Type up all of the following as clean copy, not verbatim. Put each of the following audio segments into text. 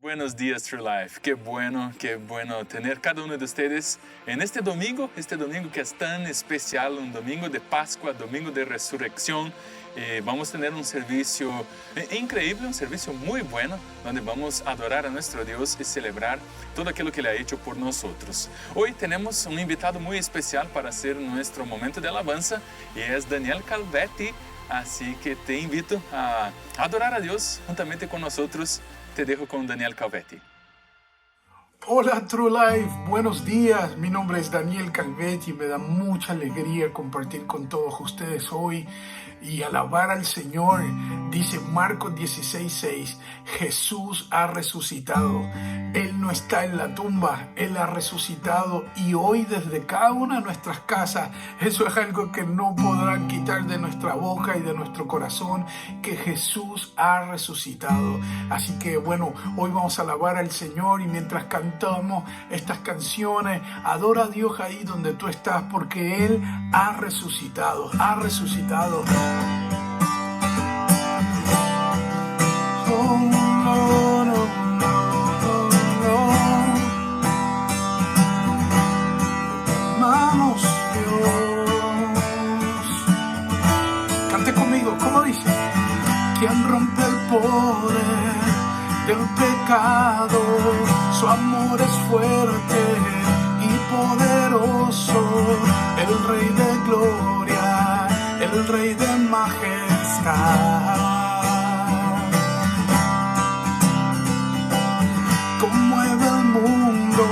Buenos días, True Life. Qué bueno tener cada uno de ustedes en este domingo que es tan especial, un domingo de Pascua, domingo de resurrección. Vamos a tener un servicio increíble, un servicio muy bueno, donde vamos a adorar a nuestro Dios y celebrar todo aquello que Él ha hecho por nosotros. Hoy tenemos un invitado muy especial para hacer nuestro momento de alabanza y es Daniel Calvetti. Así que te invito a adorar a Dios juntamente con nosotros. Te dejo con Daniel Calvetti. Hola True Life, buenos días. Mi nombre es Daniel Calvetti. Me da mucha alegría compartir con todos ustedes hoy y alabar al Señor. Dice Marcos 16:6, Jesús ha resucitado. Él no está en la tumba, Él ha resucitado y hoy desde cada una de nuestras casas, eso es algo que no podrán quitar de nuestra boca y de nuestro corazón, que Jesús ha resucitado. Así que bueno, hoy vamos a alabar al Señor y mientras cantamos estas canciones, adora a Dios ahí donde tú estás, porque Él ha resucitado, ha resucitado. Oh, no, no, no, no. Amamos Dios. Cante conmigo, ¿cómo dice? Quien rompe el poder del pecado, su amor es fuerte y poderoso, el Rey de gloria, el Rey de majestad. Conmueve el mundo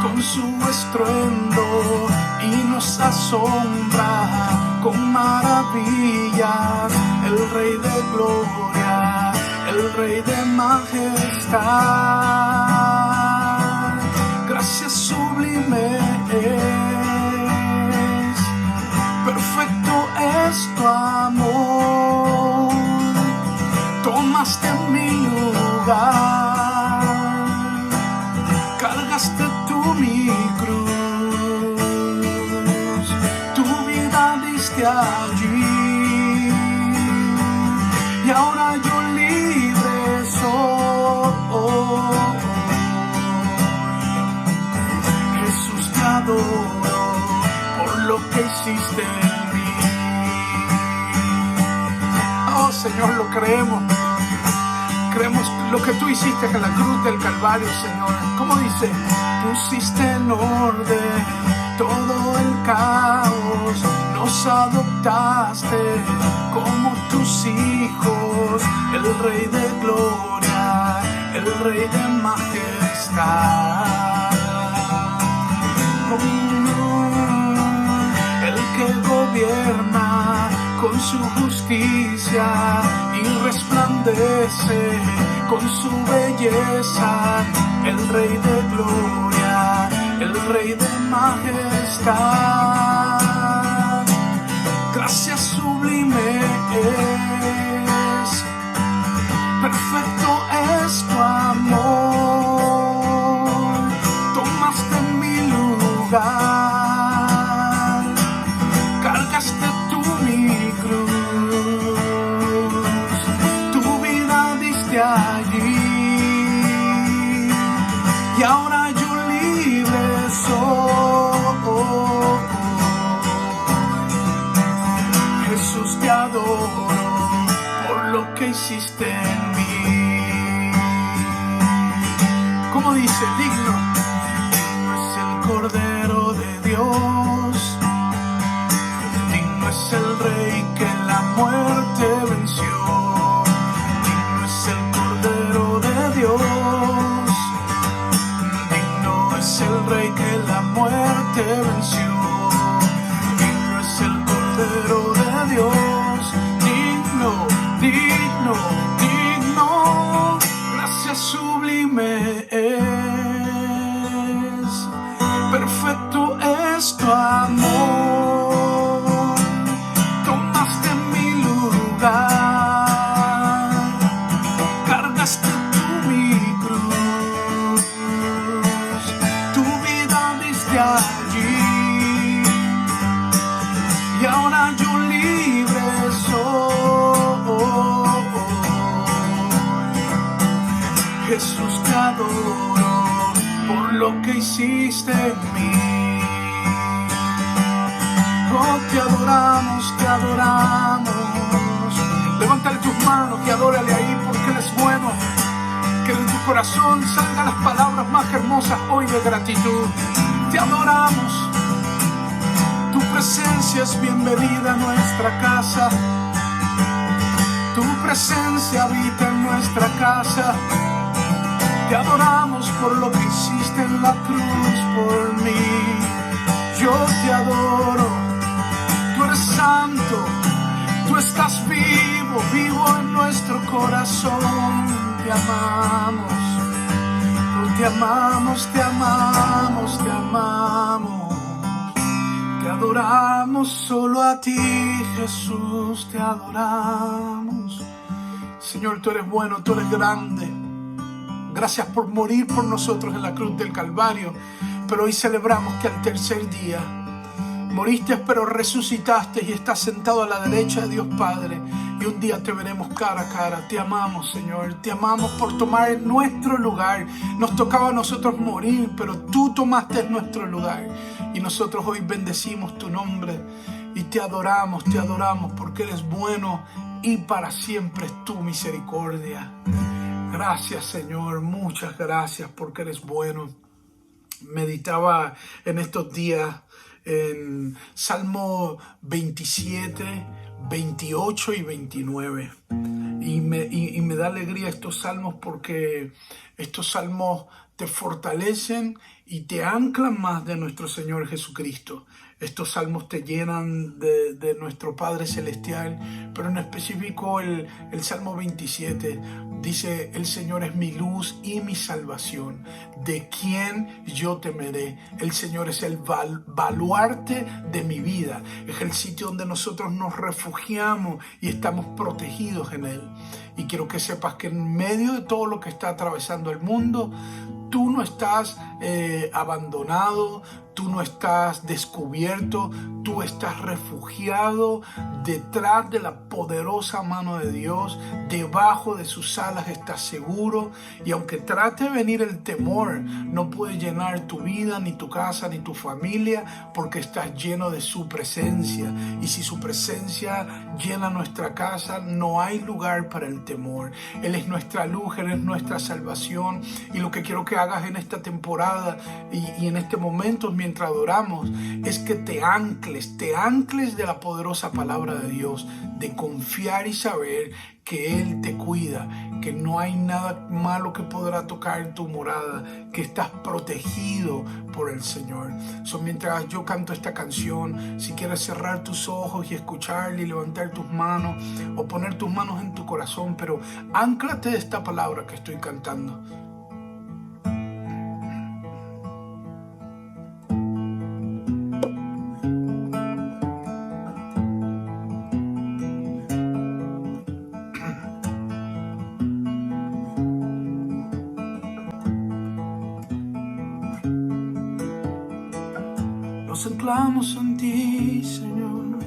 con su estruendo y nos asombra con maravillas, el Rey de gloria, el Rey de majestad. Gracias sublime es, perfecto es tu amor. Tomaste mi lugar, cargaste tú mi cruz, tu vida diste allí y ahora yo libre soy. Jesús, te adoro por lo que hiciste en mí. Oh Señor, lo creemos. Creemos lo que tú hiciste en la cruz del Calvario, Señor. Como dice, pusiste en orden todo el caos, nos adoptaste como tus hijos, el Rey de gloria, el Rey de majestad. El que gobierna con su justicia y resplandece con su belleza, el Rey de gloria, el Rey de majestad. Gracias sublime es, perfecto es tu amor. Tomaste mi lugar, cargaste tú mi cruz, tu vida diste allí y ahora yo libre soy. Jesús, te adoro por lo que hiciste en mí. Como dice, digno es el Cordero de Dios, digno es el Rey que la muerte venció, digno es el Cordero de Dios, digno es el Rey que la muerte venció, digno es el Cordero de Dios, digno, digno, digno. Gracias sublime es, perfecto es tu amor. Tomaste mi lugar, cargaste tú mi cruz, tu vida diste allí y ahora yo libre soy. Jesús, te adoro por lo que hiciste en mí. Oh, te adoramos, te adoramos. Levántale tus manos y adórale ahí porque Él es bueno. Que de tu corazón salgan las palabras más hermosas hoy de gratitud. Te adoramos. Tu presencia es bienvenida a nuestra casa. Tu presencia habita en nuestra casa. Te adoramos por lo que hiciste en la cruz por mí. Yo te adoro. Tú eres santo. Tú estás vivo, vivo en nuestro corazón. Te amamos. Oh, te amamos, te amamos, te amamos. Te adoramos solo a ti, Jesús, te adoramos. Señor, tú eres bueno, tú eres grande. Gracias por morir por nosotros en la cruz del Calvario. Pero hoy celebramos que al tercer día moriste, pero resucitaste y estás sentado a la derecha de Dios Padre. Y un día te veremos cara a cara. Te amamos, Señor. Te amamos por tomar nuestro lugar. Nos tocaba a nosotros morir, pero tú tomaste nuestro lugar. Y nosotros hoy bendecimos tu nombre y te adoramos porque eres bueno y para siempre es tu misericordia. Gracias, Señor. Muchas gracias porque eres bueno. Meditaba en estos días en Salmo 27, 28 y 29. Y me da alegría estos salmos porque estos salmos te fortalecen y te anclan más de nuestro Señor Jesucristo. Estos salmos te llenan de nuestro Padre Celestial, pero en específico el Salmo 27 dice: el Señor es mi luz y mi salvación, ¿de quién yo temeré? El Señor es el baluarte de mi vida, es el sitio donde nosotros nos refugiamos y estamos protegidos en Él. Y quiero que sepas que en medio de todo lo que está atravesando el mundo, tú no estás abandonado, tú no estás descubierto, tú estás refugiado detrás de la poderosa mano de Dios, debajo de sus alas estás seguro. Y aunque trate de venir el temor, no puede llenar tu vida, ni tu casa, ni tu familia, porque estás lleno de su presencia. Y si su presencia llena nuestra casa, no hay lugar para el temor. Él es nuestra luz, Él es nuestra salvación. Y lo que quiero que hagas en esta temporada y en este momento mientras adoramos es que te ancles de la poderosa palabra de Dios, de confiar y saber que Él te cuida, que no hay nada malo que podrá tocar tu morada, que estás protegido por el Señor. Mientras yo canto esta canción, si quieres cerrar tus ojos y escucharla y levantar tus manos o poner tus manos en tu corazón, pero ánclate de esta palabra que estoy cantando. Nos anclamos en ti, Señor.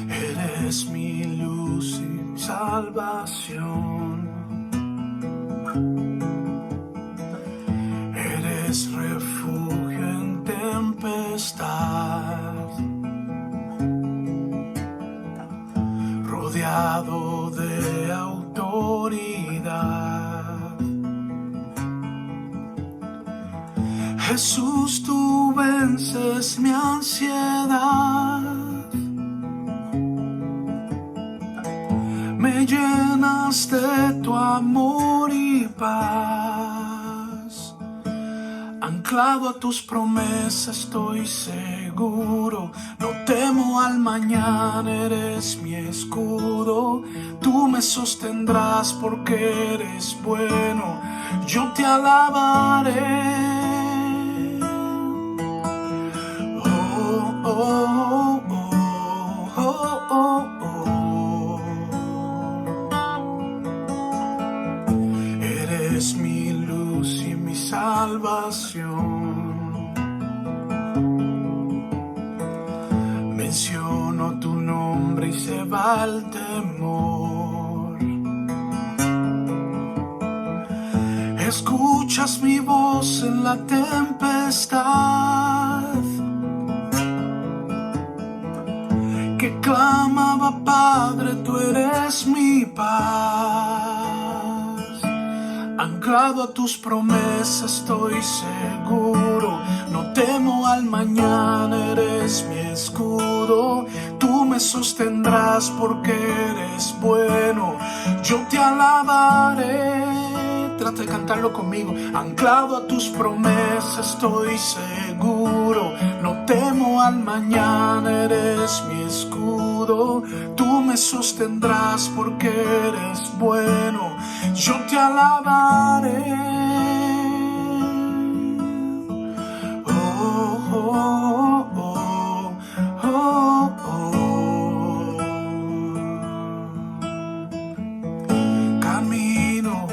Eres mi luz y mi salvación. Eres refugio en tempestad. Rodeado de autoridad. Jesús, tú vences mi ansiedad, me llenas de tu amor y paz. Anclado a tus promesas estoy seguro, no temo al mañana, eres mi escudo. Tú me sostendrás porque eres bueno, yo te alabaré. Oh, oh, oh, oh, oh. Eres mi luz y mi salvación. Menciono tu nombre y se va el temor. Escuchas mi voz en la tempestad, que clamaba, Padre, tú eres mi paz. Anclado a tus promesas estoy seguro, no temo al mañana, eres mi escudo. Tú me sostendrás porque eres bueno, yo te alabaré. Trata de cantarlo conmigo. Anclado a tus promesas estoy seguro, no temo al mañana, eres mi escudo. Tú me sostendrás porque eres bueno, yo te alabaré. Oh, oh, oh, oh, oh. Camino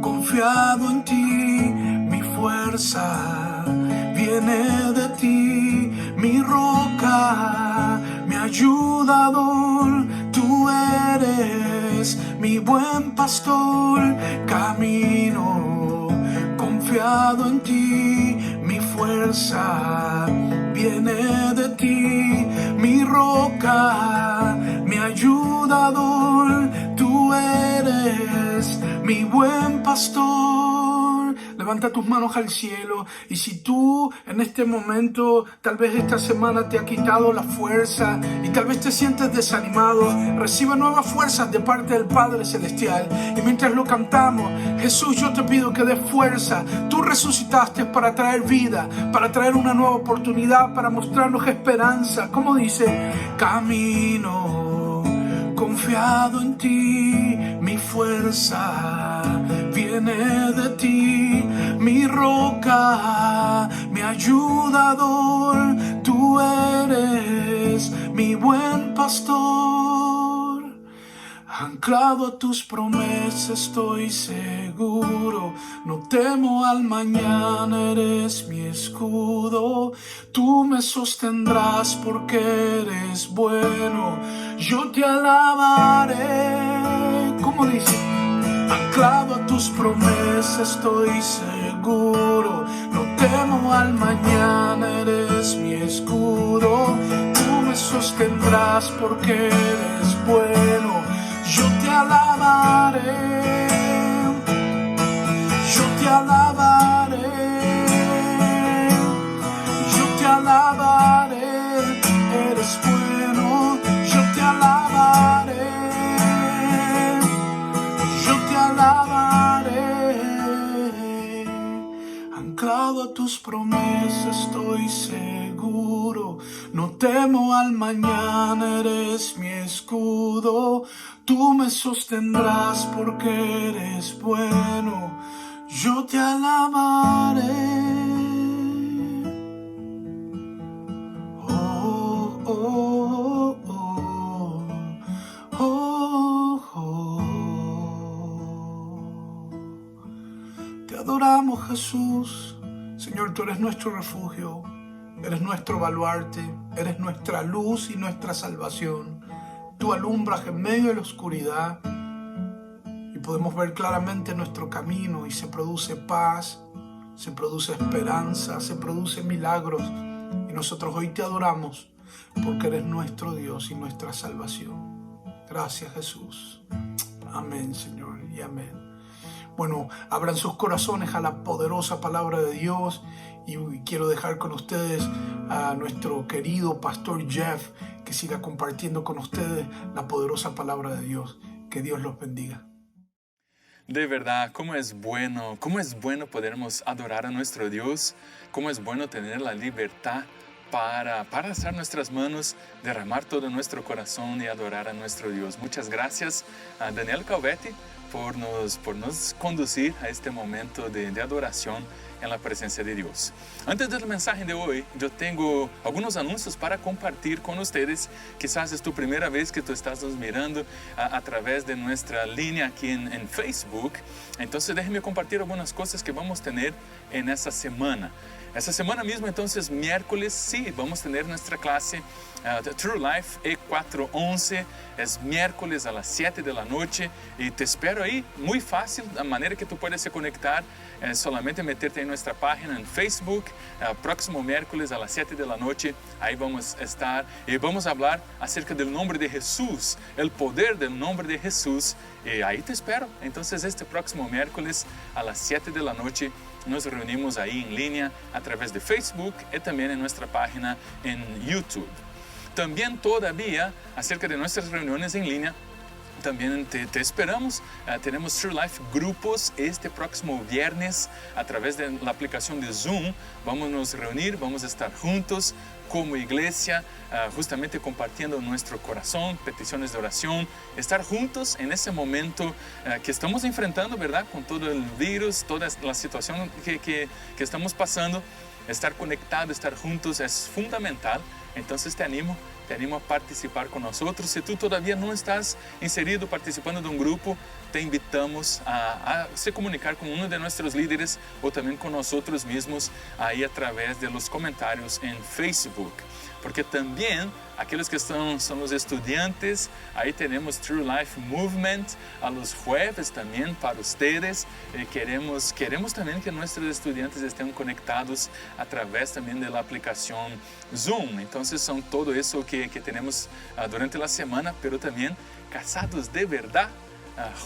confiado en ti, mi fuerza viene de ti, mi roca, mi ayudador, tú eres mi buen pastor. Camino confiado en ti, mi fuerza viene de ti, mi roca, mi ayudador, tú eres mi buen pastor. Levanta tus manos al cielo, y si tú en este momento, tal vez esta semana te ha quitado la fuerza y tal vez te sientes desanimado, recibe nuevas fuerzas de parte del Padre Celestial. Y mientras lo cantamos, Jesús, yo te pido que des fuerza. Tú resucitaste para traer vida, para traer una nueva oportunidad, para mostrarnos esperanza. Como dice, camino confiado en ti, mi fuerza viene de ti, mi roca, mi ayudador, tú eres mi buen pastor. Anclado a tus promesas estoy seguro, no temo al mañana, eres mi escudo. Tú me sostendrás porque eres bueno, yo te alabaré. ¿Cómo dice? Anclado a tus promesas estoy seguro, no temo al mañana, eres mi escudo. Tú me sostendrás porque eres bueno, yo te alabaré, yo te alabaré, yo te alabaré, eres bueno, yo te alabaré, yo te alabaré. Anclado a tus promesas estoy seguro, no temo al mañana, eres mi escudo. Tú me sostendrás porque eres bueno, yo te alabaré. Oh, oh, oh, oh, oh. Te adoramos, Jesús. Señor, tú eres nuestro refugio, eres nuestro baluarte, eres nuestra luz y nuestra salvación. Tú alumbras en medio de la oscuridad y podemos ver claramente nuestro camino, y se produce paz, se produce esperanza, se producen milagros. Y nosotros hoy te adoramos porque eres nuestro Dios y nuestra salvación. Gracias, Jesús. Amén, Señor, y amén. Bueno, abran sus corazones a la poderosa palabra de Dios, y quiero dejar con ustedes a nuestro querido pastor Jeff, que siga compartiendo con ustedes la poderosa palabra de Dios. Que Dios los bendiga. De verdad, cómo es bueno podermos adorar a nuestro Dios, cómo es bueno tener la libertad para alzar nuestras manos, derramar todo nuestro corazón y adorar a nuestro Dios. Muchas gracias a Daniel Calvetti por nos conducir a este momento de adoración en la presencia de Dios. Antes del mensaje de hoy, yo tengo algunos anuncios para compartir con ustedes. Quizás es tu primera vez que tú estás nos mirando a través de nuestra línea aquí en Facebook. Entonces déjenme compartir algunas cosas que vamos a tener en esa semana. Essa semana mesmo, entonces, miércoles, sí, vamos a tener nuestra clase True Life E411. Es miércoles a las 7 de la noche y te espero espero ahí, muy fácil, la manera que tú puedes se conectar es solamente meterte en nuestra página en Facebook, próximo miércoles a las 7 de la noche, ahí vamos a estar y vamos a hablar acerca del nombre de Jesús, el poder del nombre de Jesús, y ahí te espero. Entonces este próximo miércoles a las 7 de la noche nos reunimos ahí en línea a través de Facebook y también en nuestra página en YouTube. También todavía acerca de nuestras reuniones en línea, también te esperamos. Tenemos True Life grupos este próximo viernes a través de la aplicación de Zoom. Vamos a nos reunir, vamos a estar juntos como iglesia, justamente compartiendo nuestro corazón, peticiones de oración, estar juntos en ese momento que estamos enfrentando, ¿verdad? Con todo el virus, toda la situación que estamos pasando. Estar conectado, estar juntos es fundamental. Entonces te animo a participar con nosotros. Si tú todavía no estás inserido participando de un grupo, te invitamos a se comunicar con uno de nuestros líderes o también con nosotros mismos ahí a través de los comentarios en Facebook. Porque también aquellos que son los estudiantes, ahí tenemos True Life Movement a los jueves también para ustedes. Queremos también que nuestros estudiantes estén conectados a través también de la aplicación Zoom. Entonces son todo eso que tenemos durante la semana, pero también Casados de Verdad,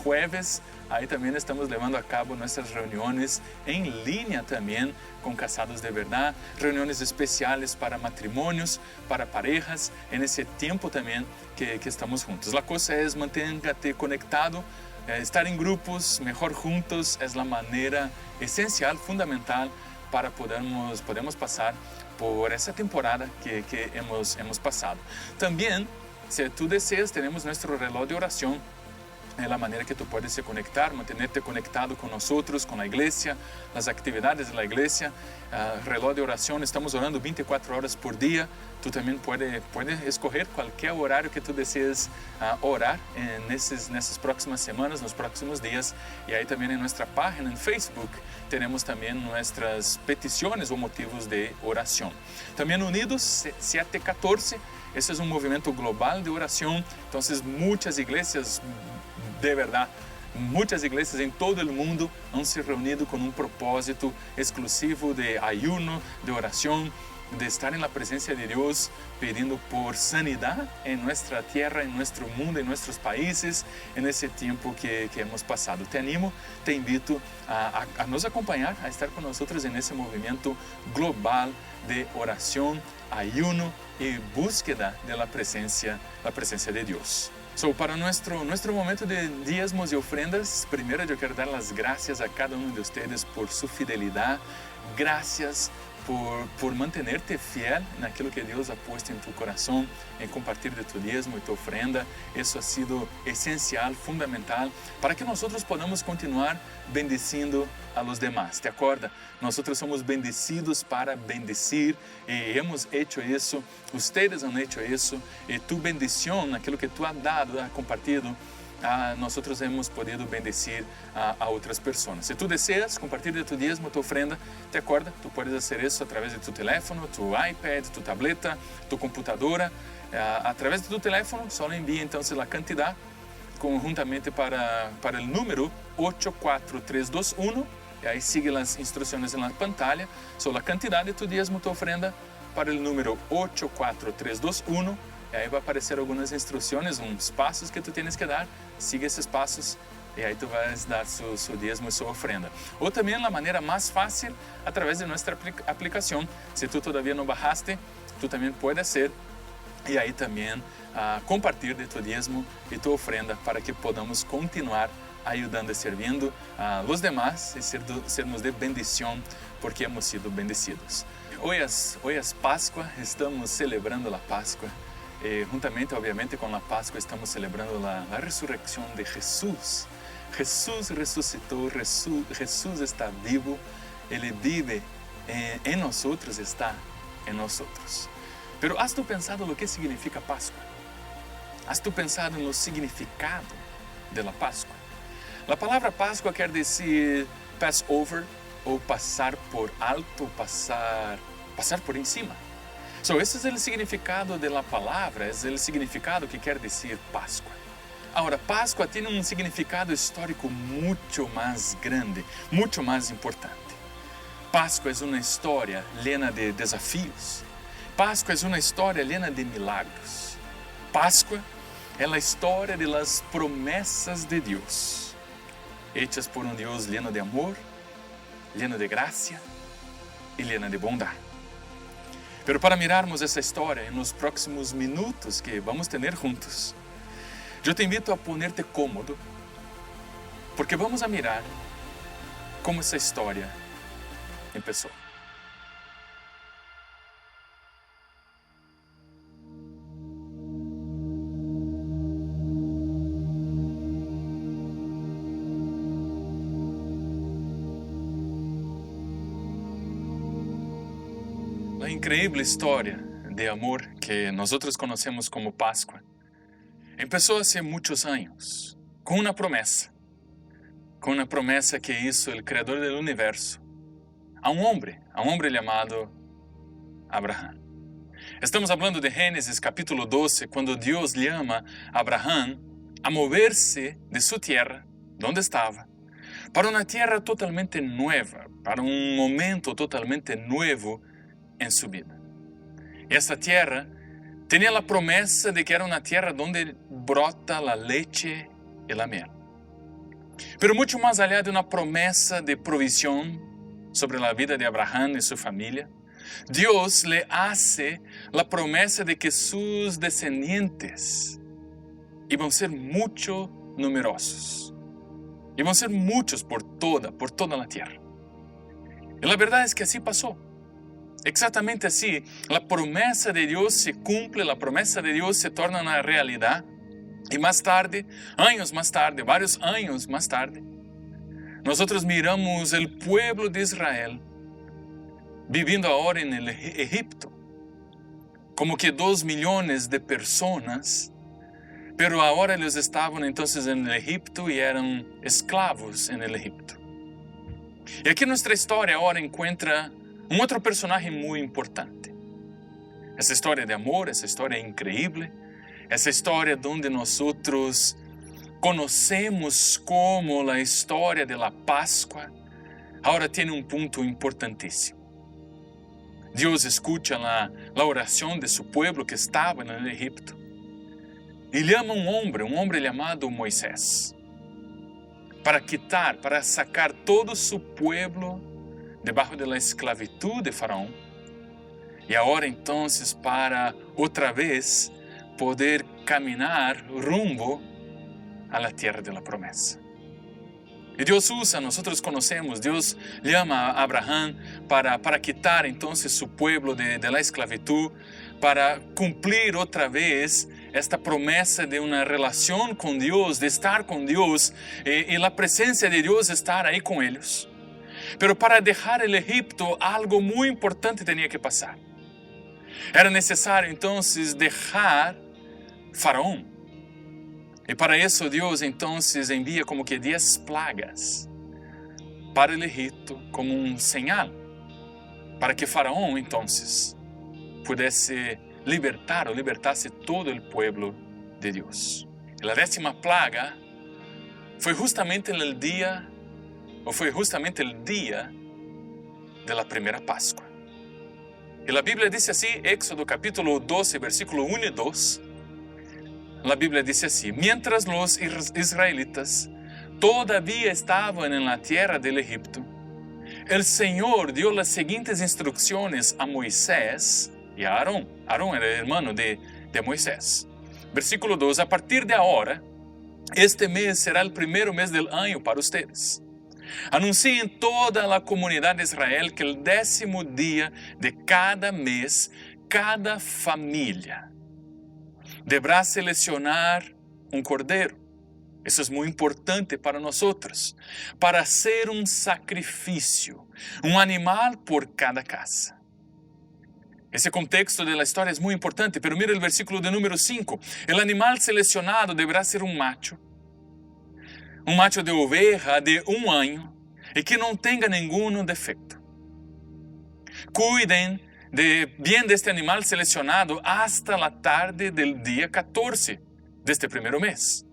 jueves, ahí también estamos llevando a cabo nuestras reuniones en línea también con Casados de Verdad, reuniones especiales para matrimonios, para parejas, en ese tiempo también que estamos juntos. La cosa es manténgate conectado, estar en grupos, mejor juntos, es la manera esencial, fundamental para podemos pasar por esa temporada que hemos pasado. También, si tú deseas, tenemos nuestro reloj de oración. Es la manera que tú puedes se conectar, mantenerte conectado con nosotros, con la iglesia, las actividades de la iglesia. Reloj de oración, estamos orando 24 horas por día. Tú también puedes escoger cualquier horario que tú desees orar en esas próximas semanas, los próximos días. Y ahí también en nuestra página en Facebook tenemos también nuestras peticiones o motivos de oración. También Unidos 714, ese es un movimiento global de oración. Entonces muchas iglesias, de verdad, muchas iglesias en todo el mundo han se reunido con un propósito exclusivo de ayuno, de oración, de estar en la presencia de Dios, pidiendo por sanidad en nuestra tierra, en nuestro mundo, en nuestros países, en ese tiempo que hemos pasado. Te animo, te invito a nos acompañar, a estar con nosotros en ese movimiento global de oración, ayuno y búsqueda de la presencia de Dios. Para nuestro momento de diezmos y ofrendas, primero yo quiero dar las gracias a cada uno de ustedes por su fidelidad. Gracias por mantenerte fiel en aquello que Dios ha puesto en tu corazón, en compartir de tu diezmo y tu ofrenda. Eso ha sido esencial, fundamental, para que nosotros podamos continuar bendiciendo a los demás. ¿Te acuerdas? Nosotros somos bendecidos para bendecir y hemos hecho eso, ustedes han hecho eso, y tu bendición, aquello que tú has dado, has compartido, nosotros hemos podido bendecir a otras personas. Si tú deseas compartir de tu diezmo, tu ofrenda, te acuerdas, tú puedes hacer eso a través de tu teléfono, tu iPad, tu tableta, tu computadora. A través de tu teléfono, solo envía entonces la cantidad conjuntamente para el número 84321, y ahí sigue las instrucciones en la pantalla. La cantidad de tu diezmo, tu ofrenda, para el número 84321. Y ahí va a aparecer algunas instrucciones, unos pasos que tú tienes que dar. Sigue esos pasos y ahí tú vas a dar su diezmo y su ofrenda. O también la manera más fácil, a través de nuestra aplicación. Si tú todavía no bajaste, tú también puedes hacer. Y ahí también compartir de tu diezmo y tu ofrenda para que podamos continuar ayudando y sirviendo a los demás y sermos de bendición porque hemos sido bendecidos. Hoy es Pascua, estamos celebrando la Pascua. Juntamente, obviamente, con la Pascua estamos celebrando la resurrección de Jesús. Jesús resucitó, Jesús está vivo, Él vive en nosotros, está en nosotros. Pero ¿has tú pensado lo que significa Pascua? ¿Has tú pensado en lo significado de la Pascua? La palabra Pascua quiere decir Passover, o pasar por alto, pasar por encima. Ese es el significado de la palabra, es el significado que quiere decir Pascua. Ahora, Pascua tiene un significado histórico mucho más grande, mucho más importante. Pascua es una historia llena de desafíos. Pascua es una historia llena de milagros. Pascua es la historia de las promesas de Dios, hechas por un Dios lleno de amor, lleno de gracia y lleno de bondad. Pero para mirarmos essa história en los próximos minutos que vamos tener juntos, yo te invito a ponerte cómodo, porque vamos a mirar como essa história começou. A increíble história de amor que nós conhecemos como Páscoa começou há muitos anos com uma promessa que hizo o Criador do universo a um homem chamado Abraham. Estamos falando de Gênesis capítulo 12, quando Deus chama a Abraham a mover-se de sua terra, onde estava, para uma terra totalmente nova, para um momento totalmente novo em sua vida. Essa terra tinha a promessa de que era uma terra onde brota a leite e a mel. Pero muito mais allá de uma promessa de provisión sobre a vida de Abraham e sua família, Deus le hace a promessa de que seus descendientes iam ser muito numerosos. Iam ser muitos por toda a terra. E a verdade é que assim passou. Exatamente assim, a promessa de Deus se cumpre, a promessa de Deus se torna uma realidade. E mais tarde, anos mais tarde, vários anos mais tarde, nós miramos o povo de Israel vivendo agora no Egipto, como que 2 milhões de pessoas, pero agora eles estavam então no Egipto e eram escravos no Egipto. E aqui nossa história agora encontra um outro personagem muito importante. Essa história de amor, essa história incrível, essa história onde nós conhecemos como a história da Páscoa, agora tem um ponto importantíssimo. Deus escuta a oração de seu povo que estava no Egipto e chama um homem chamado Moisés, para sacar todo seu povo debaixo da esclavitud de Faraó. E agora então, para outra vez poder caminhar rumbo a la terra de la promessa. E Deus usa, nós conhecemos, Deus chama a Abraham para quitar então seu povo de la esclavitud, para cumprir outra vez esta promessa de uma relação com Deus, de estar com Deus, e a presença de Deus estar aí com eles. Pero para deixar o Egipto, algo muito importante tinha que passar. Era necessário então deixar Faraó. E para isso Deus então envia como que 10 plagas para o Egipto como um sinal, para que Faraó então pudesse libertasse todo o povo de Deus. E a 10ª plaga foi justamente o dia da primeira Páscoa. E a Bíblia diz assim, Éxodo capítulo 12, versículo 1 e 2, a Bíblia diz assim: mientras los israelitas todavía estaban en la tierra del Egipto, el Señor dio las siguientes instrucciones a Moisés y a Aarón. Aarón era el hermano de Moisés. Versículo 2, a partir de ahora, este mes será el primer mes del año para ustedes. Anunciem toda a comunidade de Israel que o 10º dia de cada mês, cada família deverá selecionar um cordeiro. Isso é muito importante para nós, para ser um sacrifício, um animal por cada casa. Esse contexto da história é muito importante, pero mira o versículo de número 5. O animal selecionado deverá ser um macho de oveja de 1 ano e que não tenha nenhum defeito. Cuidem bem deste animal selecionado hasta a tarde del dia 14 deste primeiro mês.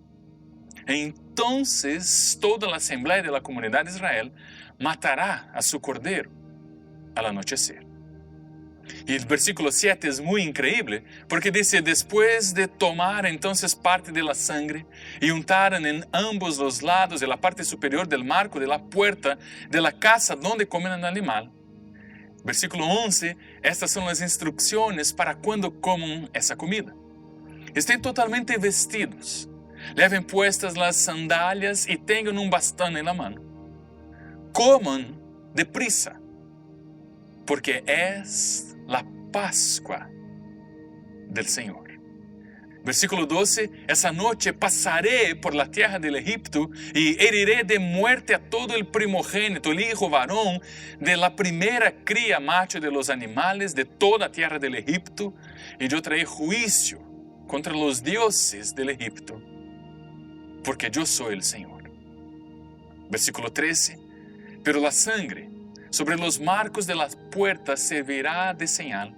Entonces toda la asamblea de la comunidad de Israel matará a su cordero al anochecer. Y el versículo 7 es muy increíble porque dice, después de tomar entonces parte de la sangre y untaran en ambos los lados de la parte superior del marco de la puerta de la casa donde comen el animal. Versículo 11, estas son las instrucciones para cuando coman esa comida. Estén totalmente vestidos, leven puestas las sandalias y tengan un bastón en la mano. Coman deprisa, porque es la Pascua del Señor. Versículo 12, esa noche pasaré por la tierra del Egipto y heriré de muerte a todo el primogénito, el hijo varón de la primera cría macho de los animales de toda tierra del Egipto, y yo traeré juicio contra los dioses del Egipto, porque yo soy el Señor. Versículo 13, pero la sangre sobre los marcos de las puertas servirá de señal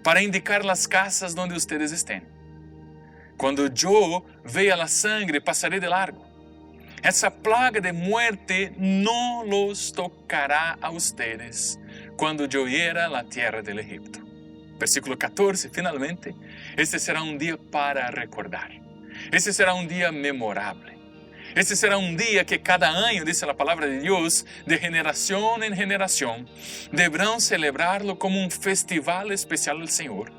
para indicar las casas donde ustedes estén. Cuando yo vea la sangre, pasaré de largo. Esa plaga de muerte no los tocará a ustedes cuando yo hiera la tierra del Egipto. Versículo 14, finalmente, este será un día para recordar. Este será un día memorable. Este será un día que cada año, dice la palabra de Dios, de generación en generación, deberán celebrarlo como un festival especial del Señor.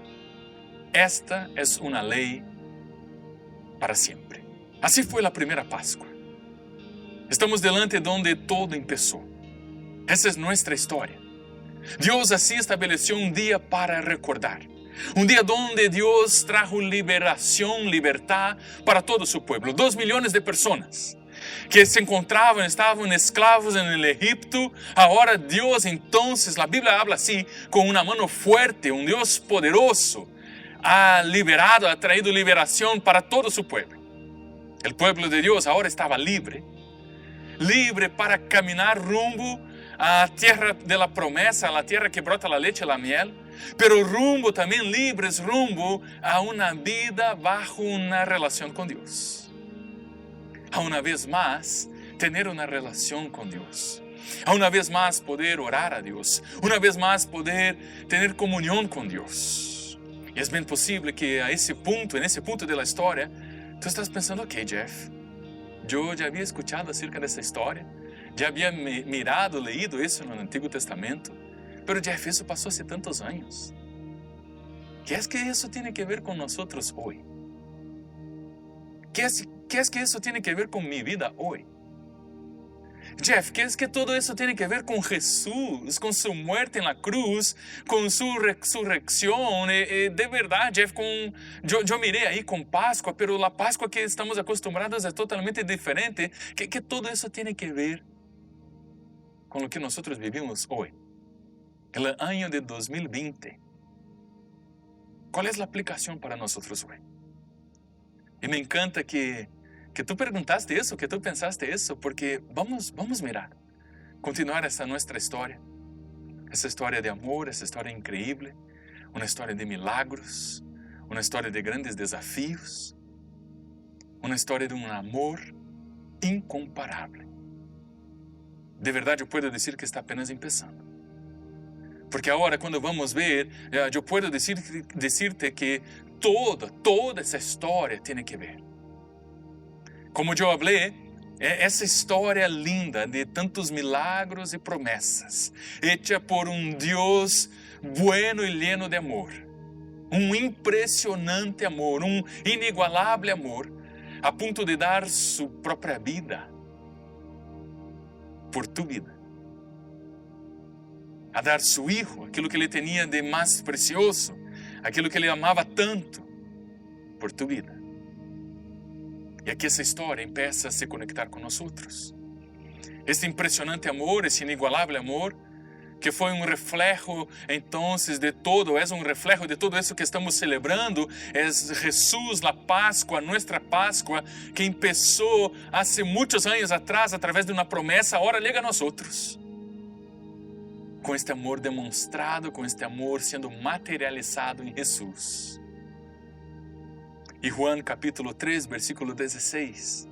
Esta es una ley para siempre. Así fue la primera Pascua. Estamos delante de donde todo empezó. Esa es nuestra historia. Dios así estableció un día para recordar. Un día donde Dios trajo liberación, libertad para todo su pueblo. 2 millones de personas que se encontraban, estaban esclavos en el Egipto. Ahora Dios, entonces, la Biblia habla así, con una mano fuerte, un Dios poderoso, ha liberado, ha traído liberación para todo su pueblo. El pueblo de Dios ahora estaba libre para caminar rumbo a la tierra de la promesa, a la tierra que brota la leche y la miel, pero libres rumbo a una vida bajo una relación con Dios. A una vez más, tener una relación con Dios. A una vez más poder orar a Dios. Una vez más poder tener comunión con Dios. Y es bien posible que en ese punto de la historia, tú estás pensando, ok, Jeff, yo ya había escuchado acerca de esa historia, ya había mirado, leído eso en el Antiguo Testamento, pero Jeff, eso pasó hace tantos años. ¿Qué es que eso tiene que ver con nosotros hoy? ¿Qué es que eso tiene que ver con mi vida hoy? Jeff, ¿qué es que todo eso tiene que ver con Jesús, con su muerte en la cruz, con su resurrección? De verdad, Jeff, yo miré ahí con Pascua, pero la Pascua que estamos acostumbrados es totalmente diferente. ¿Qué todo eso tiene que ver con lo que nosotros vivimos hoy? El año de 2020. ¿Cuál es la aplicación para nosotros hoy? Y me encanta que tú preguntaste eso, que tú pensaste eso, porque vamos a mirar, continuar esta nuestra historia, esa historia de amor, esa historia increíble, una historia de milagros, una historia de grandes desafíos, una historia de un amor incomparable. De verdad yo puedo decir que está apenas empezando. Porque ahora cuando vamos a ver, yo puedo decirte que toda esa historia tiene que ver. Como yo hablé, essa história linda de tantos milagros e promessas, hecha por um Deus bueno e lleno de amor, um impressionante amor, um inigualável amor, a ponto de dar sua própria vida por tu vida, a dar su hijo, aquilo que ele tinha de mais precioso, aquilo que ele amava tanto, por tu vida. E aqui essa história empieza a se conectar com nós outros. Este impressionante amor, esse inigualável amor, que foi um reflejo, então, de todo, é um reflejo de todo isso que estamos celebrando, é Jesus, a Páscoa, nossa Páscoa, que começou há muitos anos atrás, através de uma promessa, agora chega a nós outros. Com este amor demonstrado, com este amor sendo materializado em Jesus. E Juan capítulo 3, versículo 16,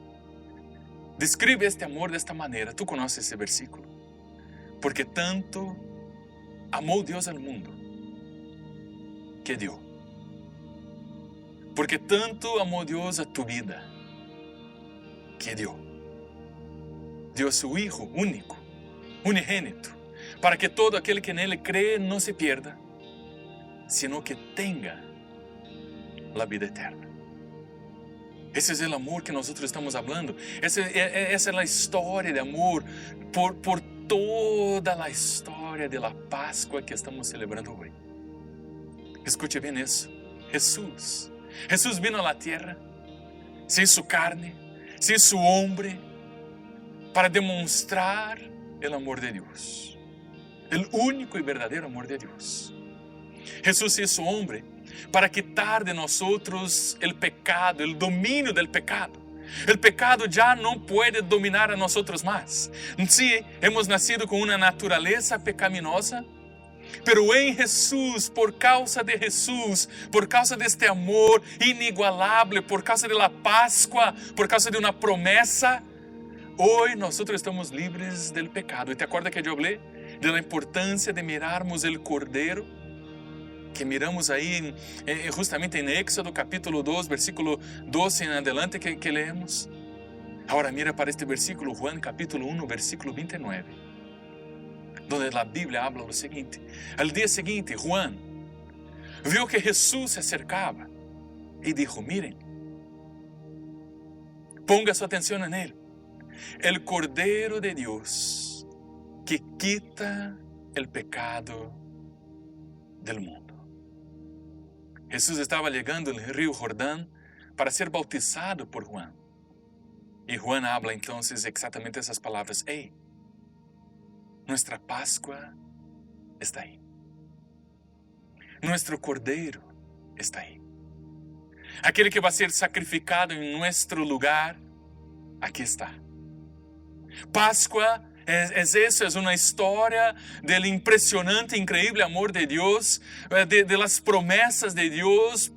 describe este amor de esta manera. Tú conoces ese versículo. Porque tanto amó Dios al mundo que dio. Porque tanto amó Dios a tu vida que dio. Dio a su Hijo único, unigénito, para que todo aquel que en Él cree no se pierda, sino que tenga la vida eterna. Ese es el amor que nosotros estamos hablando. Esa es la historia de amor por toda la historia de la Pascua que estamos celebrando hoy. Escuche bien eso. Jesús vino a la tierra, se hizo carne, se hizo hombre, para demostrar el amor de Dios. El único y verdadero amor de Dios. Jesús se hizo hombre para quitar de nosotros el pecado, el dominio del pecado. El pecado ya no puede dominar a nosotros más. Sí, hemos nacido con una naturaleza pecaminosa, pero en Jesús, por causa de Jesús, por causa de este amor inigualable, por causa de la Pascua, por causa de una promesa, hoy nosotros estamos libres del pecado. ¿Y te acuerdas que yo hablé de la importancia de mirarmos el Cordero? Que miramos ahí justamente en Éxodo capítulo 2, versículo 12 en adelante que leemos. Ahora mira para este versículo, Juan capítulo 1, versículo 29. Donde la Biblia habla lo siguiente. Al día siguiente, Juan vio que Jesús se acercaba y dijo, miren, ponga su atención en él. El Cordero de Dios que quita el pecado del mundo. Jesús estaba llegando al río Jordán para ser bautizado por Juan. Y Juan habla entonces exactamente esas palabras. Hey, nuestra Pascua está ahí. Nuestro Cordero está ahí. Aquel que va a ser sacrificado en nuestro lugar, aquí está. Pascua es eso, es una historia del impresionante, increíble amor de Dios, de las promesas de Dios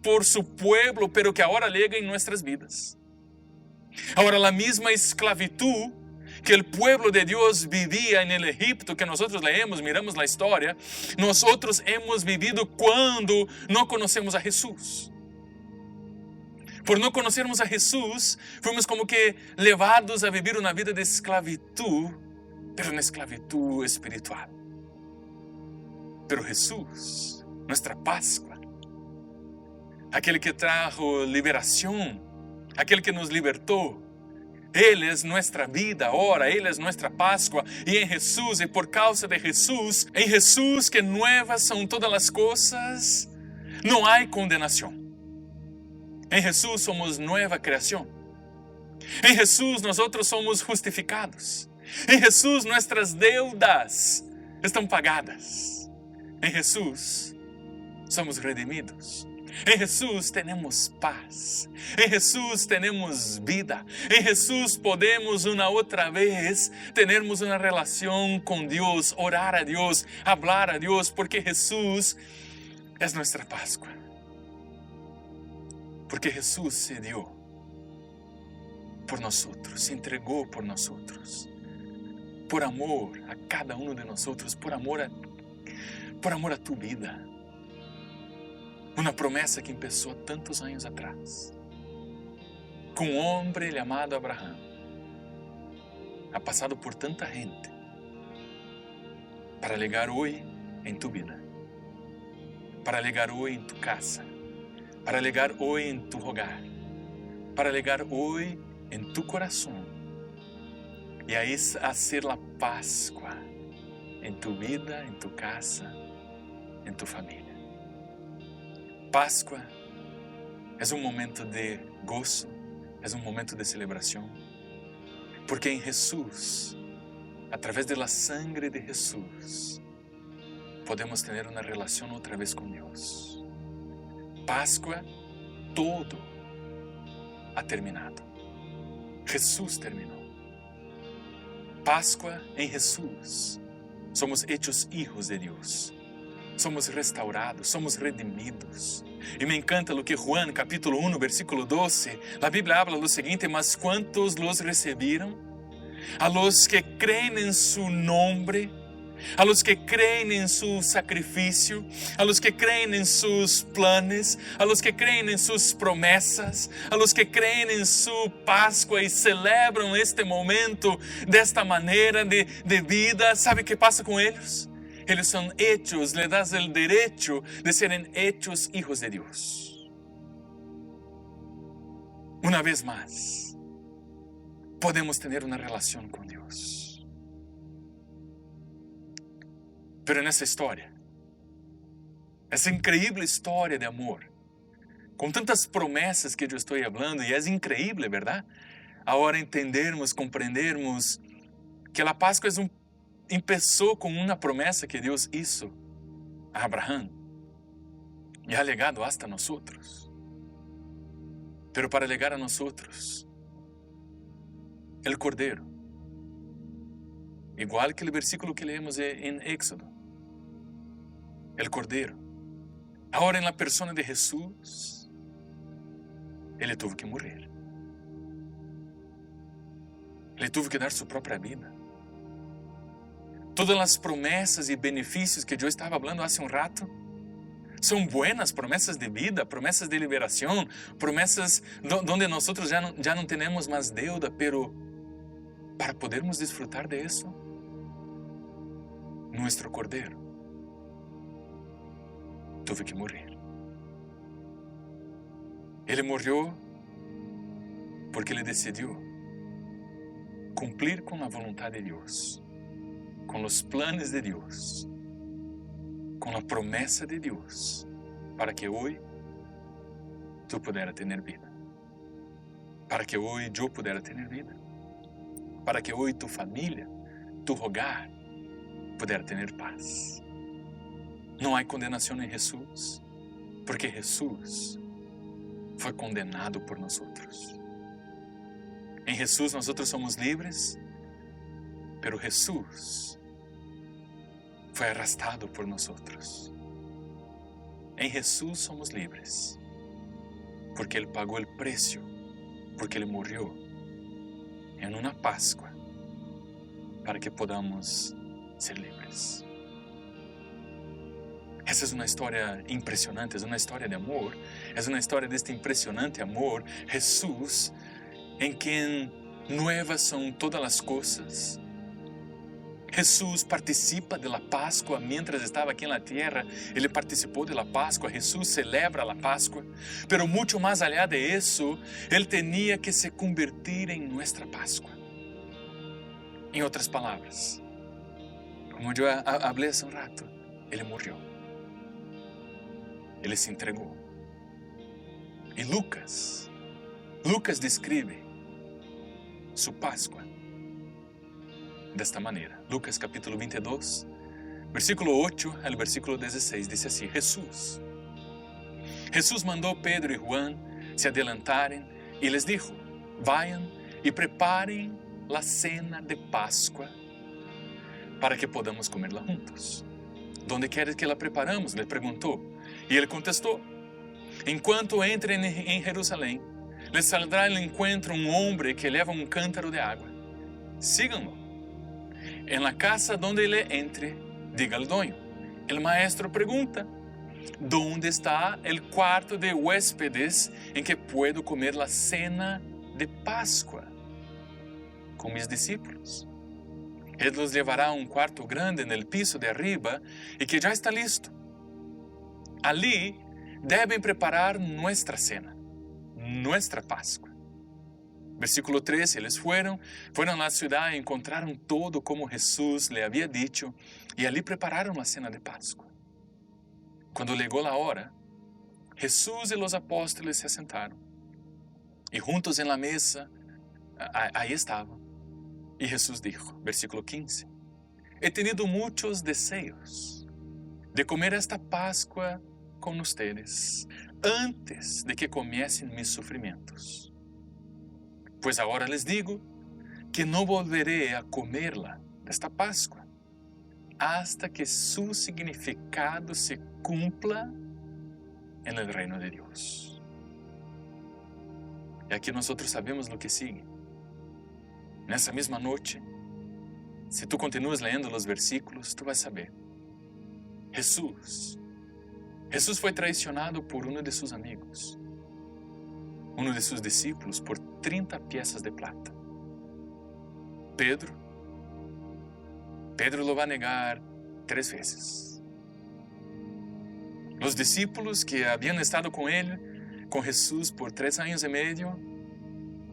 por su pueblo, pero que ahora llega en nuestras vidas. Ahora la misma esclavitud que el pueblo de Dios vivía en el Egipto, que nosotros leemos, miramos la historia, nosotros hemos vivido cuando no conocemos a Jesús. Por no conocermos a Jesús, fuimos como que levados a vivir una vida de esclavitud, pero una esclavitud espiritual. Pero Jesús, nuestra Pascua, aquel que trajo liberación, aquel que nos libertó, Él es nuestra vida ahora, Él es nuestra Pascua. Y en Jesús, y por causa de Jesús, en Jesús que nuevas son todas las cosas, no hay condenación. En Jesús somos nueva creación. En Jesús nosotros somos justificados. En Jesús nuestras deudas están pagadas. En Jesús somos redimidos. En Jesús tenemos paz. En Jesús tenemos vida. En Jesús podemos una otra vez tenermos una relación con Dios, orar a Dios, hablar a Dios, porque Jesús es nuestra Pascua. Porque Jesús se dio por nosotros, se entregó por nosotros, por amor a cada uno de nosotros, por amor a tu vida. Una promesa que empezó tantos años atrás, con un hombre llamado Abraham. Ha pasado por tanta gente para llegar hoy en tu vida, para llegar hoy en tu casa, para llegar hoy en tu hogar, para llegar hoy en tu corazón y ahí hacer la Pascua en tu vida, en tu casa, en tu familia. Pascua es un momento de gozo, es un momento de celebración, porque en Jesús, a través de la sangre de Jesús, podemos tener una relación otra vez con Dios. Pascua, todo ha terminado. Jesús terminó. Pascua en Jesús. Somos hechos hijos de Dios. Somos restaurados, somos redimidos. E me encanta lo que Juan, capítulo 1, versículo 12, la Biblia habla lo siguiente: mas ¿cuántos los recibieron? A los que creen en su nombre, a los que creen en su sacrificio, a los que creen en sus planes, a los que creen en sus promesas, a los que creen en su Pascua y celebran este momento de esta manera de vida. ¿Sabe qué pasa con ellos? Ellos son hechos, le das el derecho de ser hechos hijos de Dios. Una vez más, podemos tener una relación con Dios. Pero en esa historia, esa increíble historia de amor, con tantas promesas que yo estoy hablando, y es increíble, ¿verdad? Ahora entendermos, comprendermos que la Pascua empezó con una promesa que Dios hizo a Abraham y ha llegado hasta nosotros. Pero para llegar a nosotros, el Cordero, igual que el versículo que leemos en Éxodo, el Cordero, ahora en la persona de Jesús, Él tuvo que morir. Él tuvo que dar su propia vida. Todas las promesas y beneficios que yo estaba hablando hace un rato son buenas, promesas de vida, promesas de liberación, promesas donde nosotros ya no tenemos más deuda, pero para podermos disfrutar de eso, nuestro Cordero tuvo que morir. Él murió porque Él decidió cumplir con la voluntad de Dios, con los planes de Dios, con la promesa de Dios, para que hoy tú pudieras tener vida, para que hoy yo pudiera tener vida, para que hoy tu familia, tu hogar pudiera tener paz. No hay condenación en Jesús, porque Jesús fue condenado por nosotros. En Jesús nosotros somos libres, pero Jesús fue arrastrado por nosotros. En Jesús somos libres, porque Él pagó el precio, porque Él murió en una Pascua para que podamos ser libres. Esa es una historia impresionante, es una historia de amor, es una historia de este impresionante amor. Jesús, en quien nuevas son todas las cosas. Jesús participa de la Pascua mientras estaba aquí en la tierra. Él participó de la Pascua, Jesús celebra la Pascua. Pero mucho más allá de eso, Él tenía que se convertir en nuestra Pascua. En otras palabras, como yo hablé hace un rato, Él murió. Él se entregó. Y Lucas describe su Pascua de esta manera. Lucas capítulo 22, versículo 8 al versículo 16, dice así: Jesús mandó a Pedro y Juan se adelantaren y les dijo: vayan y preparen la cena de Pascua para que podamos comerla juntos. ¿Dónde quieres que la preparamos?, le preguntó. Y él contestó: en cuanto entren en Jerusalén, les saldrá al encuentro un hombre que lleva un cántaro de agua. Síganlo. En la casa donde él entre, diga al dueño: el maestro pregunta, ¿dónde está el cuarto de huéspedes en que puedo comer la cena de Pascua con mis discípulos? Él los llevará a un cuarto grande en el piso de arriba y que ya está listo. Allí deben preparar nuestra cena, nuestra Pascua. Versículo 13, ellos fueron a la ciudad y encontraron todo como Jesús le había dicho, y allí prepararon la cena de Pascua. Cuando llegó la hora, Jesús y los apóstoles se sentaron, y juntos en la mesa, ahí estaban. Y Jesús dijo, versículo 15, he tenido muchos deseos de comer esta Pascua con ustedes antes de que comiesen mis sufrimientos. Pues ahora les digo que no volveré a comerla, esta Pascua, hasta que su significado se cumpla en el reino de Dios. Y aquí nosotros sabemos lo que sigue. En esa misma noche, si tú continúas leyendo los versículos, tú vas a saber. Jesús fue traicionado por uno de sus amigos, uno de sus discípulos, por 30 piezas de plata. Pedro lo va a negar 3 veces. Los discípulos que habían estado con él, con Jesús por 3 años y medio,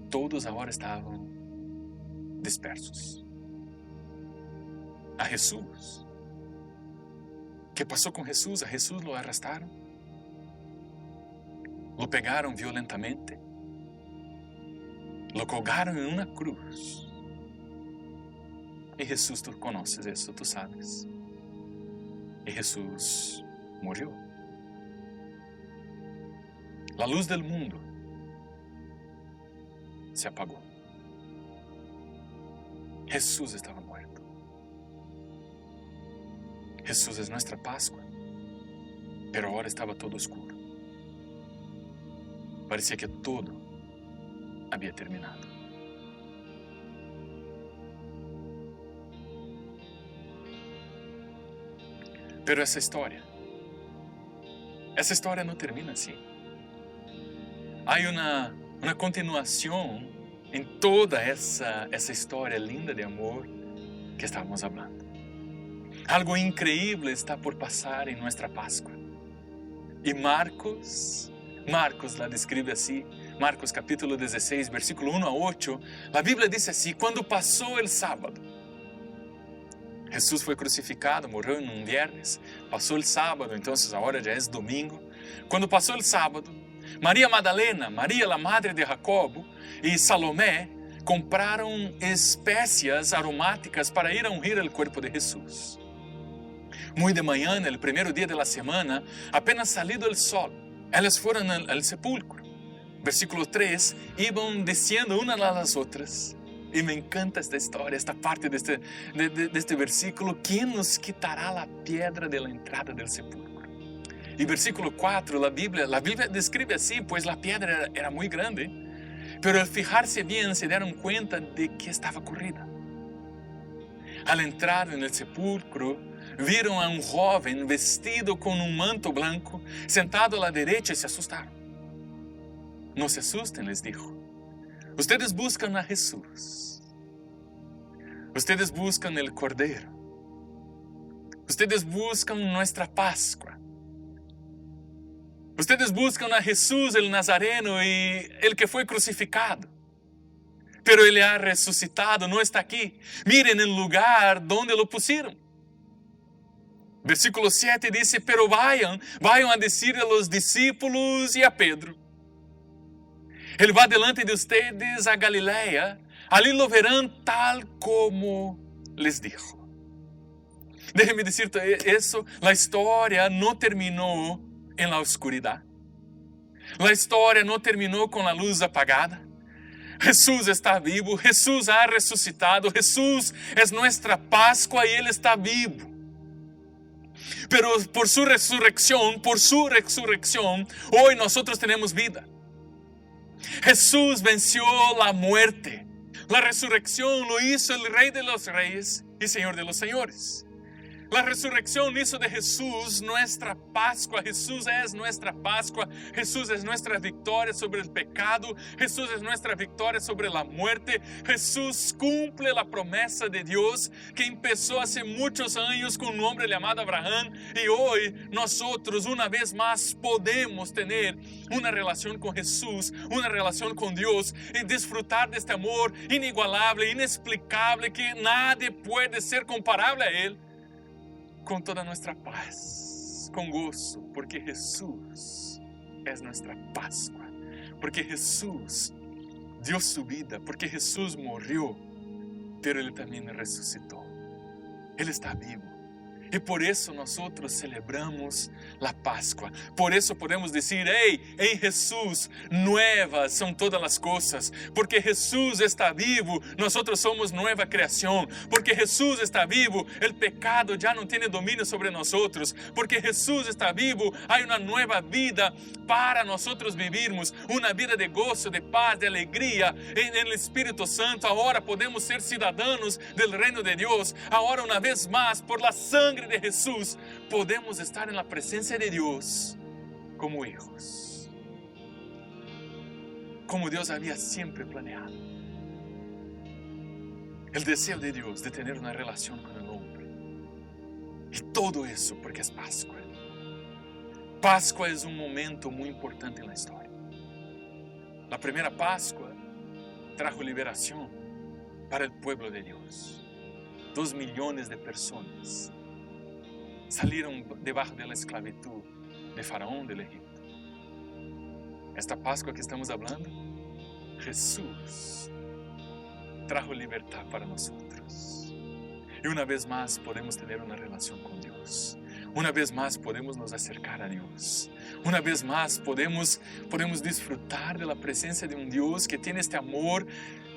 todos ahora estaban dispersos. A Jesús. ¿Qué pasó con Jesús? A Jesús lo arrestaron. Lo pegaron violentamente. Lo colgaron en una cruz. Y Jesús, tú conoces eso, tú sabes. Y Jesús murió. La luz del mundo se apagó. Jesús estaba muerto. Jesús es nuestra Pascua, pero ahora estaba todo oscuro. Parecía que todo había terminado. Pero esa historia no termina así. Hay una continuación en toda esa historia linda de amor que estábamos hablando. Algo increíble está por pasar en nuestra Pascua. Y Marcos la describe así. Marcos capítulo 16, versículo 1 a 8. La Biblia dice así: cuando pasó el sábado, Jesús fue crucificado, murió en un viernes. Pasó el sábado, entonces ahora ya es domingo. Cuando pasó el sábado, María Magdalena, María la madre de Jacobo y Salomé compraron especias aromáticas para ir a ungir el cuerpo de Jesús. Muy de mañana, el primer día de la semana, apenas salido el sol, ellas fueron al sepulcro. Versículo 3, iban diciendo una a las otras. Y me encanta esta historia, esta parte de este versículo. ¿Quién nos quitará la piedra de la entrada del sepulcro? Y versículo 4, la Biblia describe así, pues la piedra era muy grande, pero al fijarse bien se dieron cuenta de que estaba corrida. Al entrar en el sepulcro, vieron a un joven vestido con un manto blanco, sentado a la derecha, y se asustaron. No se asusten, les dijo. Ustedes buscan a Jesús. Ustedes buscan el Cordero. Ustedes buscan nuestra Pascua. Ustedes buscan a Jesús el Nazareno y el que fue crucificado. Pero Él ha resucitado, no está aquí. Miren el lugar donde lo pusieron. Versículo 7 dice: pero vayan a decir a los discípulos y a Pedro: Él va delante de ustedes a Galilea, allí lo verán tal como les dijo. Déjenme decirte eso, la historia no terminó en la oscuridad. La historia no terminó con la luz apagada. Jesús está vivo, Jesús ha resucitado, Jesús es nuestra Pascua y Él está vivo. Pero por su resurrección, hoy nosotros tenemos vida. Jesús venció la muerte. La resurrección lo hizo el Rey de los Reyes y Señor de los Señores. La resurrección hizo de Jesús nuestra Pascua. Jesús es nuestra Pascua. Jesús es nuestra victoria sobre el pecado. Jesús es nuestra victoria sobre la muerte. Jesús cumple la promesa de Dios que empezó hace muchos años con un hombre llamado Abraham. Y hoy nosotros una vez más podemos tener una relación con Jesús, una relación con Dios y disfrutar de este amor inigualable, inexplicable, que nadie puede ser comparable a Él. Con toda nuestra paz, con gozo, porque Jesús es nuestra Pascua, porque Jesús dio su vida, porque Jesús murió, pero Él también resucitó. Él está vivo. Y por eso nosotros celebramos la Pascua. Por eso podemos decir, hey, en Jesús nuevas son todas las cosas. Porque Jesús está vivo, nosotros somos nueva creación. Porque Jesús está vivo, el pecado ya no tiene dominio sobre nosotros. Porque Jesús está vivo, hay una nueva vida para nosotros vivirmos. Una vida de gozo, de paz, de alegría en el Espíritu Santo. Ahora podemos ser ciudadanos del reino de Dios. Ahora una vez más, por la sangre de Jesús, podemos estar en la presencia de Dios como hijos, como Dios había siempre planeado. El deseo de Dios de tener una relación con el hombre. Y todo eso porque es Pascua. Pascua es un momento muy importante en la historia. La primera Pascua trajo liberación para el pueblo de Dios. 2 millones de personas salieron debajo de la esclavitud de Faraón del Egipto. Esta Pascua que estamos hablando, Jesús trajo libertad para nosotros. Y una vez más podemos tener una relación con Dios. Una vez más podemos nos acercar a Dios. Una vez más podemos disfrutar de la presencia de un Dios que tiene este amor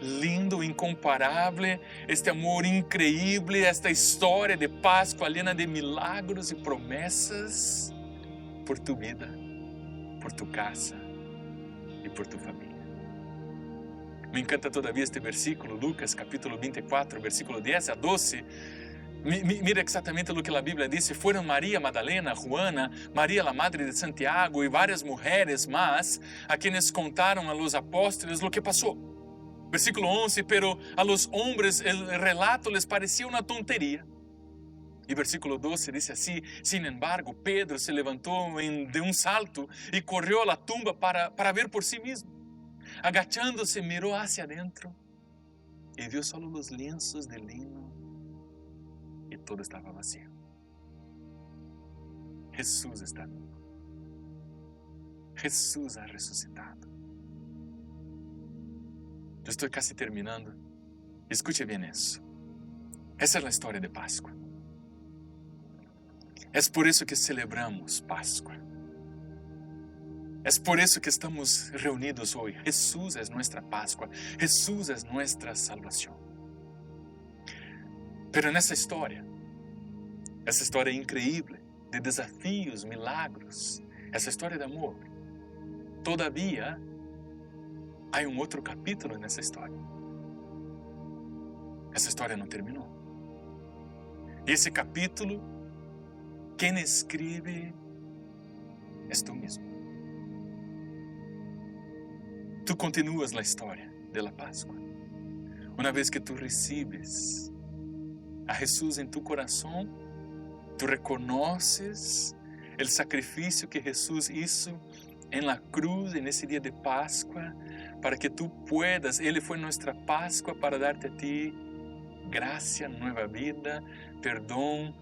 lindo, incomparable, este amor increíble, esta historia de Pascua llena de milagros y promesas por tu vida, por tu casa y por tu familia. Me encanta todavía este versículo, Lucas capítulo 24, versículo 10 a 12. Mira exactamente lo que la Biblia dice. Fueron María Magdalena, Juana, María la madre de Santiago y varias mujeres más a quienes contaron a los apóstoles lo que pasó. Versículo 11, pero a los hombres el relato les parecía una tontería. Y versículo 12 dice así: sin embargo, Pedro se levantó de un salto y corrió a la tumba para ver por sí mismo. Agachándose, miró hacia adentro y vio solo los lienzos de lino y todo estaba vacío. Jesús está vivo. Jesús ha resucitado. Yo estoy casi terminando. Escuche bien eso. Esa es la historia de Pascua. Es por eso que celebramos Pascua. Es por eso que estamos reunidos hoy. Jesús es nuestra Pascua. Jesús es nuestra salvación. Pero en esa historia increíble de desafíos, milagros, esa historia de amor, todavía hay un otro capítulo en esa historia. Esa historia no terminó. Y ese capítulo, quien escribe es tú mismo. Tú continúas la historia de la Pascua. Una vez que tú recibes a Jesús en tu corazón, tú reconoces el sacrificio que Jesús hizo en la cruz en ese día de Pascua, para que tú puedas, Él fue nuestra Pascua para darte a ti gracia, nueva vida, perdón,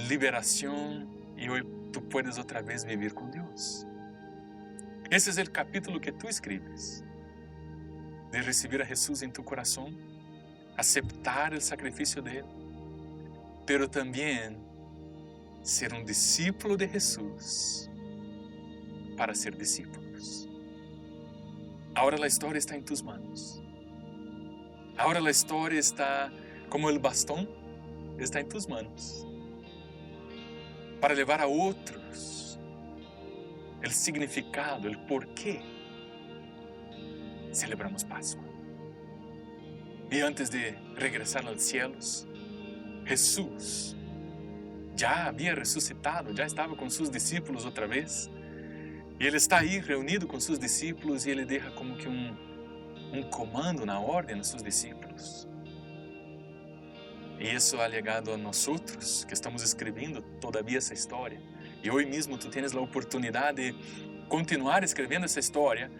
liberación, y hoy tú puedes otra vez vivir con Dios. Ese es el capítulo que tú escribes, de recibir a Jesús en tu corazón, aceptar el sacrificio de Él, pero también ser un discípulo de Jesús para ser discípulos. Ahora la historia está en tus manos. Ahora la historia está como el bastón, está en tus manos, para llevar a otros el significado, el por qué celebramos Pascua. Y antes de regresar a los cielos, Jesús ya había resucitado, ya estaba con sus discípulos otra vez. Y Él está ahí reunido con sus discípulos y Él deja como que un comando, una orden a sus discípulos. Y eso ha llegado a nosotros que estamos escribiendo todavía esa historia. Y hoy mismo tú tienes la oportunidad de continuar escribiendo esa historia.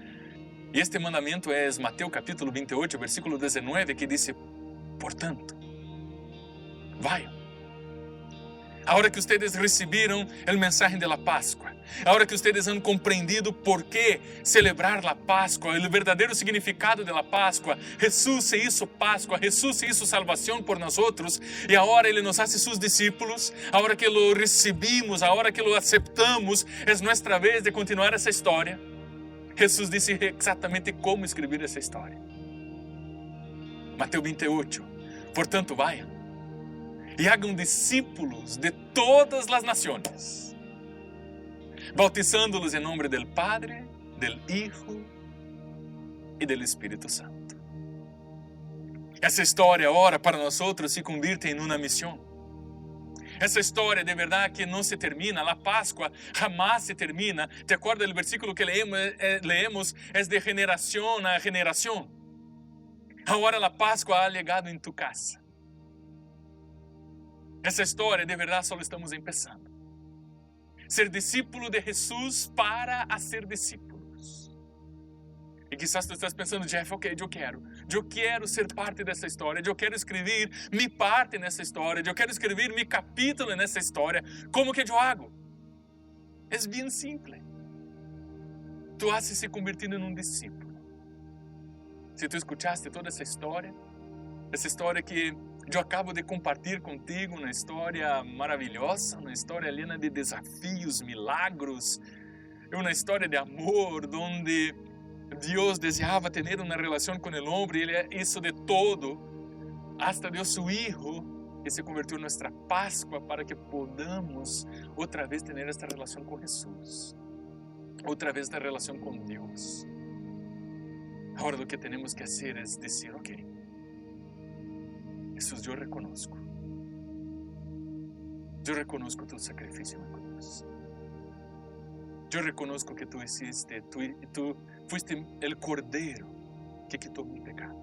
Y este mandamiento es Mateo capítulo 28, versículo 19, que dice: por tanto, vayan, Ahora que ustedes recibieron el mensaje de la Pascua, ahora que ustedes han comprendido por qué celebrar la Pascua, el verdadero significado de la Pascua, Jesús se hizo Pascua, Jesús se hizo salvación por nosotros y ahora Él nos hace sus discípulos, ahora que lo recibimos, ahora que lo aceptamos, es nuestra vez de continuar esa historia. Jesús dice exactamente cómo escribir esa historia. Mateo 28, portanto vayan y hagan discípulos de todas las naciones, bautizándolos en nombre del Padre, del Hijo y del Espíritu Santo. Essa história ahora para nosotros se convierte en una misión. Essa história de verdade que não se termina, a Páscoa jamás se termina. ¿Te acuerdas del versículo que leemos? Es de generación a generación. Agora a Páscoa ha llegado em tu casa. Essa história de verdade só estamos começando. Ser discípulo de Jesus para a ser discípulos. E quizás tu estás pensando, Jeff, ok, eu quero ser parte dessa história, eu quero escrever minha parte nessa história, eu quero escrever meu capítulo nessa história. Como que eu hago? É bem simples. Tu has se convertido em um discípulo. Se tu escutaste toda essa história que eu acabo de compartilhar contigo, uma história maravilhosa, uma história llena de desafios, milagros, uma história de amor, onde Deus desejava ter uma relação com o homem, Ele hizo de todo, hasta deu seu Hijo, que se convertiu em nossa Páscoa, para que podamos outra vez ter esta relação com Jesus, outra vez esta relação com Deus. Agora o que temos que fazer é dizer, ok, Jesus, eu reconozco tu sacrifício na cruz. Eu reconozco que tu hiciste, tu fuiste o cordeiro que quitou meu pecado.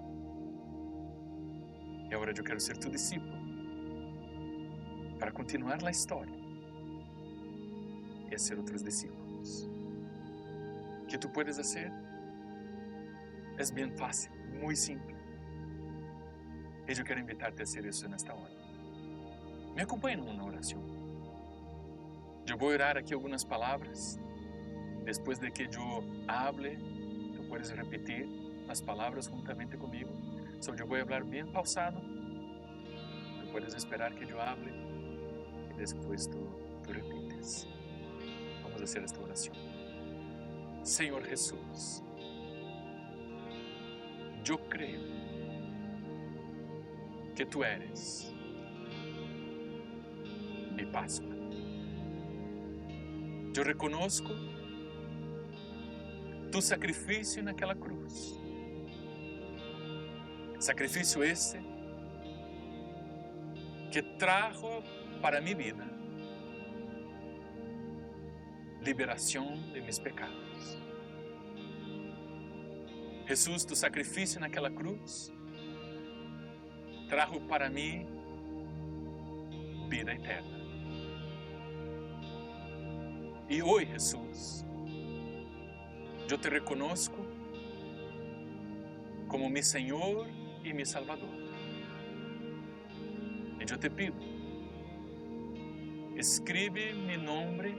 E agora eu quero ser tu discípulo para continuar a história e ser outros discípulos. O que tu puedes fazer é bem fácil, muito simples. E eu quero invitar-te a fazer isso nesta hora. Me acompanhe numa oração. Eu vou orar aqui algumas palavras. Depois de que eu hable, tu puedes repetir as palavras juntamente comigo. Eu vou falar bem pausado. Tu puedes esperar que eu hable e depois tu repites. Vamos fazer esta oração. Senhor Jesus, eu creio que tu eres mi Páscoa. Eu reconozco tu sacrifício naquela cruz. Sacrifício esse que trajo para minha vida liberação de mis pecados. Jesus, tu sacrifício naquela cruz trajo para mim vida eterna. E hoje, Jesus, eu te reconozco como mi Senhor e mi Salvador. E eu te pido, escribe mi nombre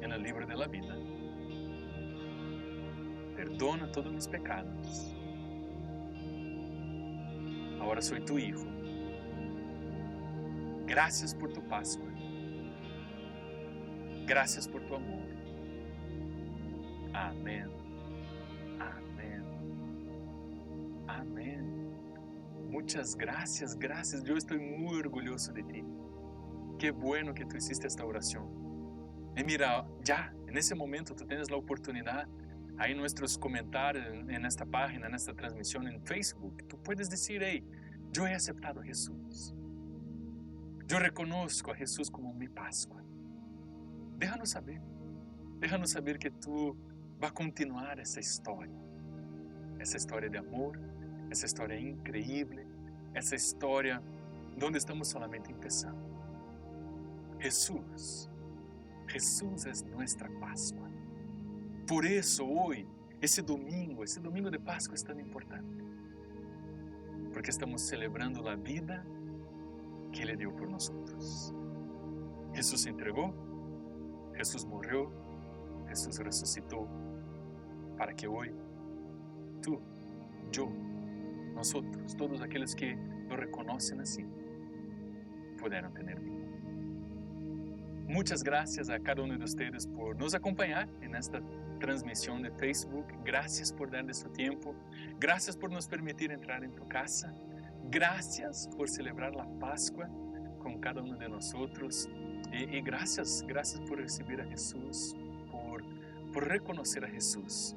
en el libro de la vida. Perdona todos mis pecados. Agora sou tu hijo. Gracias por tu Páscoa. Gracias por tu amor. Amém. Amém. Amém. Muitas gracias, gracias. Eu estou muito orgulhoso de ti. Que bueno que tu hiciste esta oração. E mira, já, nesse momento, tu tens a oportunidade, aí em nossos comentários, nesta página, nesta transmissão em Facebook, tu puedes dizer, hey, eu he aceptado a Jesus. Eu reconozco a Jesus como mi Páscoa. Déjanos saber que tu vai continuar essa história de amor, essa história incrível, essa história onde estamos solamente começando. Jesus é nossa Páscoa. Por isso, hoje, esse domingo de Páscoa é tão importante, porque estamos celebrando a vida que Él dio por nosotros. Jesús se entregó, Jesús murió, Jesús resucitó para que hoy tú, yo, nosotros, todos aquellos que lo reconocen así, puedan tener vida. Muchas gracias a cada uno de ustedes por nos acompañar en esta transmisión de Facebook. Gracias por darle su tiempo. Gracias por nos permitir entrar en tu casa. Gracias por celebrar la Pascua con cada uno de nosotros. Y gracias por recibir a Jesús, por reconocer a Jesús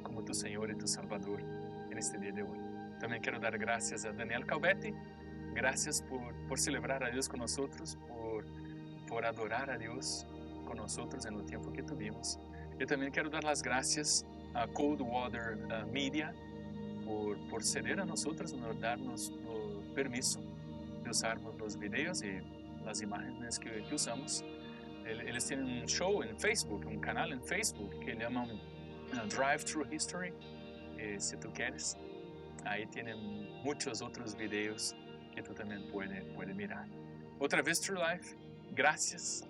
como tu Señor y tu Salvador en este día de hoy. También quiero dar gracias a Daniel Calvetti. Gracias por celebrar a Dios con nosotros, por adorar a Dios con nosotros en el tiempo que tuvimos. Yo también quiero dar las gracias a Coldwater Media por ceder a nosotros, darnos el permiso de usar los videos y las imágenes que usamos. Ellos tienen un show en Facebook, un canal en Facebook que llaman Drive Through History. Si tú quieres, ahí tienen muchos otros videos que tú también puedes mirar. Otra vez, True Life, gracias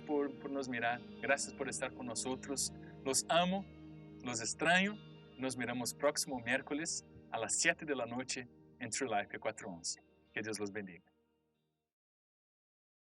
por nos mirar, gracias por estar con nosotros. Los amo, los extraño. Nos miramos próximo miércoles a las 7 de la noche en True Life 411. Que Dios los bendiga.